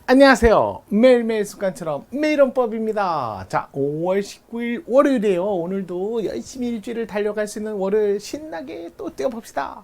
안녕하세요. 매일매일 습관처럼 매일원법입니다. 자, 5월 19일 월요일이에요. 오늘도 열심히 일주일을 달려갈 수 있는 월요일 신나게 또 뛰어봅시다.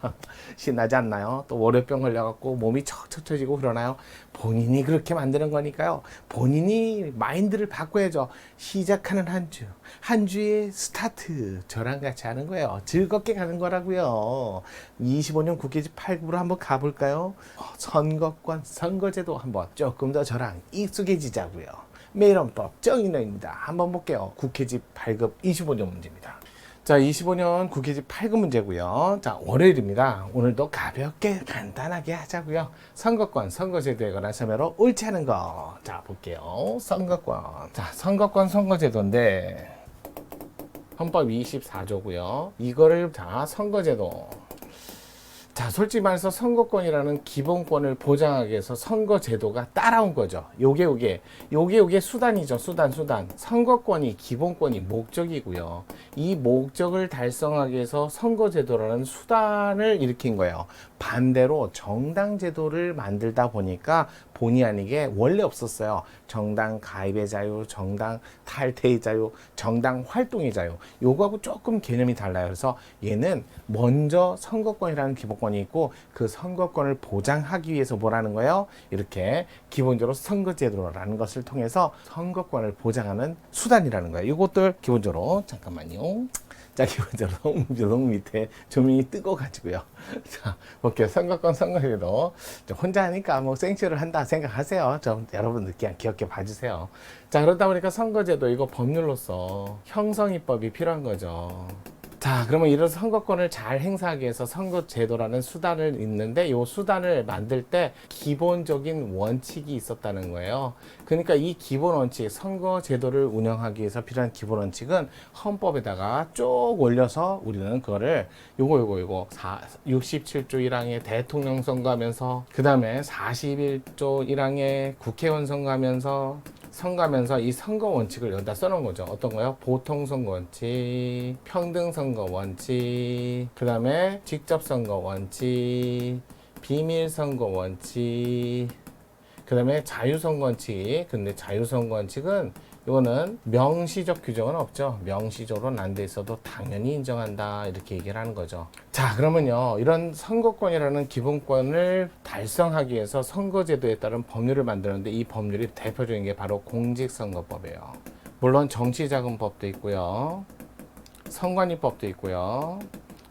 신나지 않나요? 또 월요병 걸려갖고 몸이 척척처지고 그러나요? 본인이 그렇게 만드는 거니까요. 본인이 마인드를 바꿔야죠. 시작하는 한 주의 스타트 저랑 같이 하는 거예요. 즐겁게 가는 거라고요. 25년 국회집 8급으로 한번 가볼까요? 선거권, 선거제도 한번 조금 더 저랑 익숙해지자고요. 매일원법 정인호입니다. 한번 볼게요. 국회집 8급 25년 문제입니다. 자, 25년 국회집 8급 문제고요. 자, 월요일입니다. 오늘도 가볍게 간단하게 하자고요. 선거권, 선거제도에 관한 설명으로 옳지 않은 거. 자, 볼게요. 선거권. 자, 선거권, 선거제도인데 헌법 24조고요. 이거를 다 선거제도. 자, 솔직히 말해서 선거권이라는 기본권을 보장하기 위해서 선거제도가 따라온 거죠. 요게 수단이죠. 수단. 선거권이 기본권이 목적이고요. 이 목적을 달성하기 위해서 선거제도라는 수단을 일으킨 거예요. 반대로 정당제도를 만들다 보니까 본의 아니게 원래 없었어요. 정당 가입의 자유, 정당 탈퇴의 자유, 정당 활동의 자유. 요거하고 조금 개념이 달라요. 그래서 얘는 먼저 선거권이라는 기본권이 있고 그 선거권을 보장하기 위해서 뭐라는 거예요? 이렇게 기본적으로 선거제도라는 것을 통해서 선거권을 보장하는 수단이라는 거예요. 이것들 기본적으로 잠깐만요. 자, 기본적으로 너무 밑에 조명이 뜨거워가지고요. 자, 볼게요. 선거권, 선거제도. 혼자 하니까 뭐 생쇼를 한다 생각하세요. 좀 여러분들 그냥 귀엽게 봐주세요. 자, 그러다 보니까 선거제도 이거 법률로서 형성입법이 필요한 거죠. 자, 그러면 이런 선거권을 잘 행사하기 위해서 선거제도라는 수단을 있는데 이 수단을 만들 때 기본적인 원칙이 있었다는 거예요. 그러니까 이 기본 원칙, 선거제도를 운영하기 위해서 필요한 기본 원칙은 헌법에다가 쭉 올려서 우리는 그거를 요거 67조 1항에 대통령 선거하면서 그 다음에 41조 1항에 국회의원 선거하면서 이 선거 원칙을 여기다 써놓은 거죠. 어떤 거요? 보통 선거 원칙, 평등 선거 원칙, 그 다음에 직접 선거 원칙, 비밀 선거 원칙, 그 다음에 자유 선거 원칙. 근데 자유 선거 원칙은 이거는 명시적 규정은 없죠. 명시적으로는 안 돼 있어도 당연히 인정한다 이렇게 얘기를 하는 거죠. 자, 그러면요, 이런 선거권이라는 기본권을 달성하기 위해서 선거제도에 따른 법률을 만드는데 이 법률이 대표적인 게 바로 공직선거법이에요. 물론 정치자금법도 있고요, 선관위법도 있고요.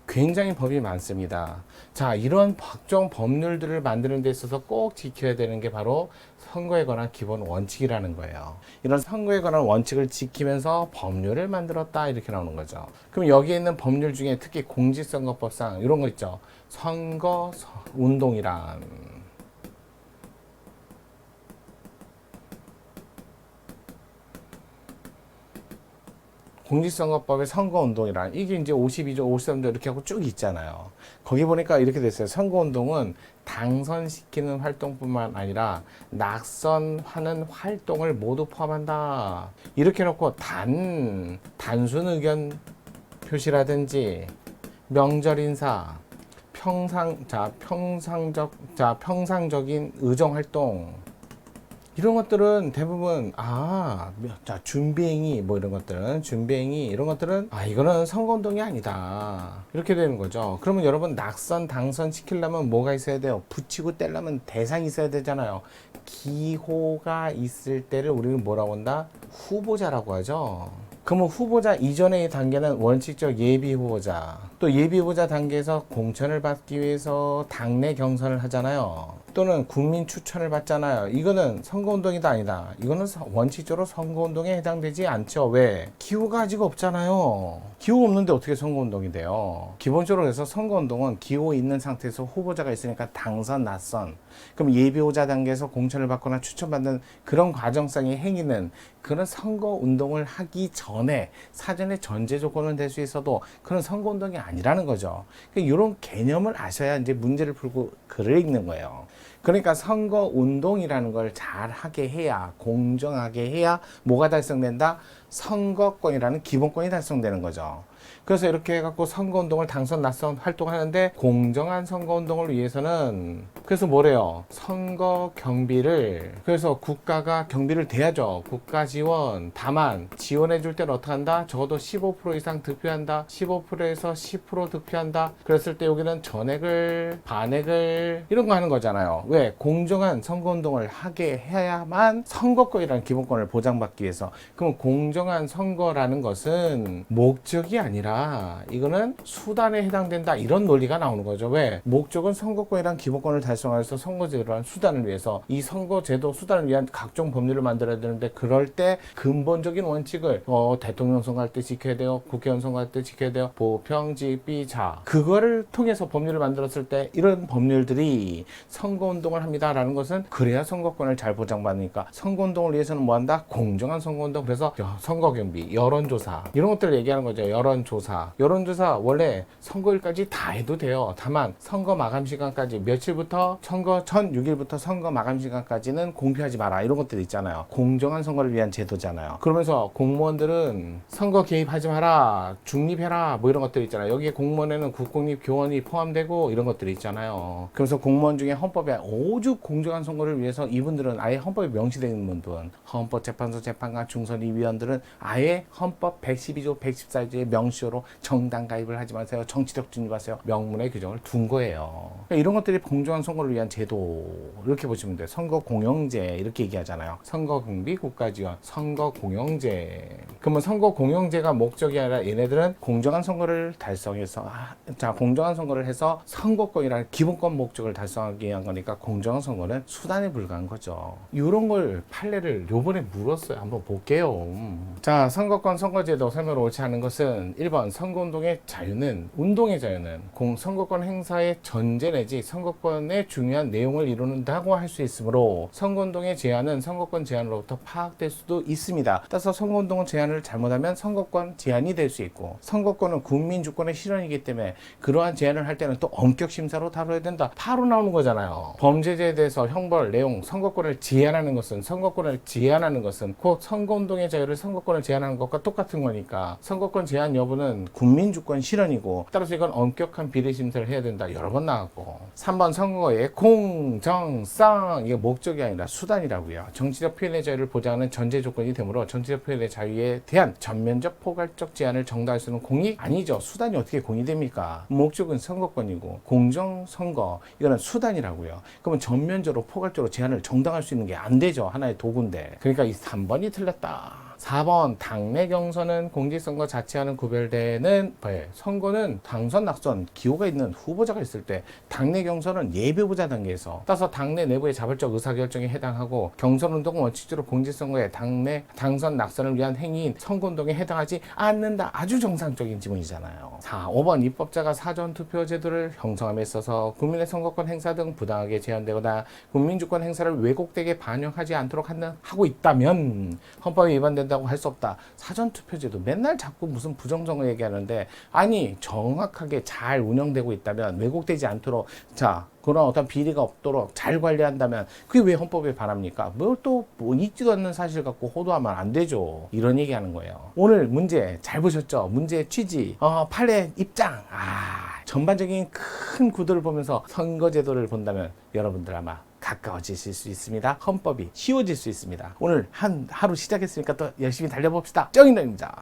굉장히 법이 많습니다. 자, 이런 각종 법률들을 만드는 데 있어서 꼭 지켜야 되는 게 바로 선거에 관한 기본 원칙이라는 거예요. 이런 선거에 관한 원칙을 지키면서 법률을 만들었다 이렇게 나오는 거죠. 그럼 여기에 있는 법률 중에 특히 공직선거법상 이런 거 있죠. 선거운동이란 공직선거법의 선거운동이란 이게 이제 52조, 53조 이렇게 하고 쭉 있잖아요. 거기 보니까 이렇게 됐어요. 선거운동은 당선시키는 활동뿐만 아니라 낙선하는 활동을 모두 포함한다. 이렇게 놓고 단순 의견 표시라든지 명절 인사, 평상적인 의정 활동 이런 것들은 대부분 준비행위 이런 것들은 이거는 선거운동이 아니다 이렇게 되는 거죠. 그러면 여러분 낙선 당선 시키려면 뭐가 있어야 돼요? 붙이고 떼려면 대상이 있어야 되잖아요. 기호가 있을 때를 우리는 뭐라고 한다? 후보자라고 하죠. 그러면 후보자 이전의 단계는 원칙적 예비 후보자, 또 예비 후보자 단계에서 공천을 받기 위해서 당내 경선을 하잖아요. 또는 국민 추천을 받잖아요. 이거는 선거운동이다 아니다. 이거는 원칙적으로 선거운동에 해당되지 않죠. 왜? 기호가 아직 없잖아요. 기호 없는데 어떻게 선거운동이 돼요? 기본적으로 해서 선거운동은 기호 있는 상태에서 후보자가 있으니까 당선, 낙선. 그럼 예비후보자 단계에서 공천을 받거나 추천받는 그런 과정상의 행위는 그런 선거운동을 하기 전에 사전에 전제 조건은 될 수 있어도 그런 선거운동이 아니라는 거죠. 이런 개념을 아셔야 이제 문제를 풀고 글을 읽는 거예요. 그러니까 선거운동이라는 걸 잘하게 해야, 공정하게 해야 뭐가 달성된다? 선거권이라는 기본권이 달성되는 거죠. 그래서 이렇게 해갖고 선거운동을 당선 낙선 활동하는데 공정한 선거운동을 위해서는 그래서 뭐래요? 선거 경비를 그래서 국가가 경비를 대야죠. 국가 지원. 다만 지원해 줄 때는 어떻게 한다? 적어도 15% 이상 득표한다. 15%에서 10% 득표한다. 그랬을 때 여기는 전액을 반액을 이런 거 하는 거잖아요. 왜? 공정한 선거운동을 하게 해야만 선거권이라는 기본권을 보장받기 위해서. 그럼 공정한 선거라는 것은 목적이 아니라 이거는 수단에 해당된다. 이런 논리가 나오는 거죠. 왜? 목적은 선거권이란 기본권을 달성해서 선거제도라는 수단을 위해서 이 선거제도 수단을 위한 각종 법률을 만들어야 되는데 그럴 때 근본적인 원칙을 대통령 선거할 때 지켜야 돼요. 국회의원 선거할 때 지켜야 돼요. 보평직비자 그거를 통해서 법률을 만들었을 때 이런 법률들이 선거운동을 합니다라는 것은 그래야 선거권을 잘 보장받으니까 선거운동을 위해서는 뭐한다? 공정한 선거운동. 그래서 선거경비, 여론조사 이런 것들을 얘기하는 거죠. 여론조사 원래 선거일까지 다 해도 돼요. 다만 선거 마감 시간까지 며칠부터 선거 전 6일부터 선거 마감 시간까지는 공표하지 마라 이런 것들 있잖아요. 공정한 선거를 위한 제도잖아요. 그러면서 공무원들은 선거 개입하지 마라, 중립해라 뭐 이런 것들 있잖아요. 여기에 공무원에는 국공립 교원이 포함되고 이런 것들이 있잖아요. 그래서 공무원 중에 헌법에 오죽 공정한 선거를 위해서 이분들은 아예 헌법에 명시되어 있는 분들은 헌법재판소 재판관 중선위 위원들은 아예 헌법 112조 114조의 명시어로 정당 가입을 하지 마세요. 정치적 중립하세요. 명문의 규정을 둔 거예요. 그러니까 이런 것들이 공정한 선거를 위한 제도 이렇게 보시면 돼요. 선거 공영제 이렇게 얘기하잖아요. 선거 경비 국가 지원 선거 공영제. 그러면 선거 공영제가 목적이 아니라 얘네들은 공정한 선거를 달성해서 공정한 선거를 해서 선거권이라는 기본권 목적을 달성하기 위한 거니까 공정한 선거는 수단에 불과한 거죠. 이런 걸 판례를 요번에 물었어요. 한번 볼게요. 자, 선거권 선거제도 설명을 옳지 않은 것은 1번 선거운동의 자유는 운동의 자유는 선거권 행사의 전제 내지 선거권의 중요한 내용을 이루는다고 할 수 있으므로 선거운동의 제한은 선거권 제한으로부터 파악될 수도 있습니다. 따라서 선거운동 제한을 잘못하면 선거권 제한이 될 수 있고 선거권은 국민 주권의 실현이기 때문에 그러한 제한을 할 때는 또 엄격 심사로 다뤄야 된다. 바로 나오는 거잖아요. 범죄제에 대해서 형벌 내용 선거권을 제한하는 것은 곧 선거운동의 자유를 선거권을 제한하는 것과 똑같은 거니까 선거권 제한 여부는 국민 주권 실현이고 따라서 이건 엄격한 비례 심사를 해야 된다. 여러 번 나왔고 3번 선거의 공정성 이게 목적이 아니라 수단이라고요. 정치적 표현의 자유를 보장하는 전제 조건이 되므로 정치적 표현의 자유에 대한 전면적 포괄적 제한을 정당할 수 있는 공이 아니죠. 수단이 어떻게 공이 됩니까? 목적은 선거권이고 공정 선거 이거는 수단이라고요. 그러면 전면적으로 포괄적으로 제한을 정당할 수 있는 게 안 되죠. 하나의 도구인데. 그러니까 이 3번이 틀렸다. 4번 당내 경선은 공직선거 자체와는 구별되는 선거는 당선 낙선 기호가 있는 후보자가 있을 때 당내 경선은 예비후보자 단계에서 따라서 당내 내부의 자발적 의사결정에 해당하고 경선운동은 원칙적으로 공직선거의 당내 당선 낙선을 위한 행위인 선거운동에 해당하지 않는다. 아주 정상적인 지문이잖아요. 5번 입법자가 사전투표 제도를 형성함에 있어서 국민의 선거권 행사 등 부당하게 제한되거나 국민주권 행사를 왜곡되게 반영하지 않도록 하고 있다면 헌법에 위반된다고 할 수 없다. 사전투표제도 맨날 자꾸 무슨 부정선거 얘기하는데 아니 정확하게 잘 운영되고 있다면 왜곡되지 않도록 그런 어떤 비리가 없도록 잘 관리한다면 그게 왜 헌법에 반합니까? 뭘 또 있지도 않는 사실 갖고 호도하면 안 되죠. 이런 얘기하는 거예요. 오늘 문제 잘 보셨죠? 문제의 취지, 판례 입장. 전반적인 큰 구도를 보면서 선거제도를 본다면 여러분들 아마 가까워지실 수 있습니다. 헌법이 쉬워질 수 있습니다. 오늘 하루 시작했으니까 또 열심히 달려봅시다. 정인동입니다.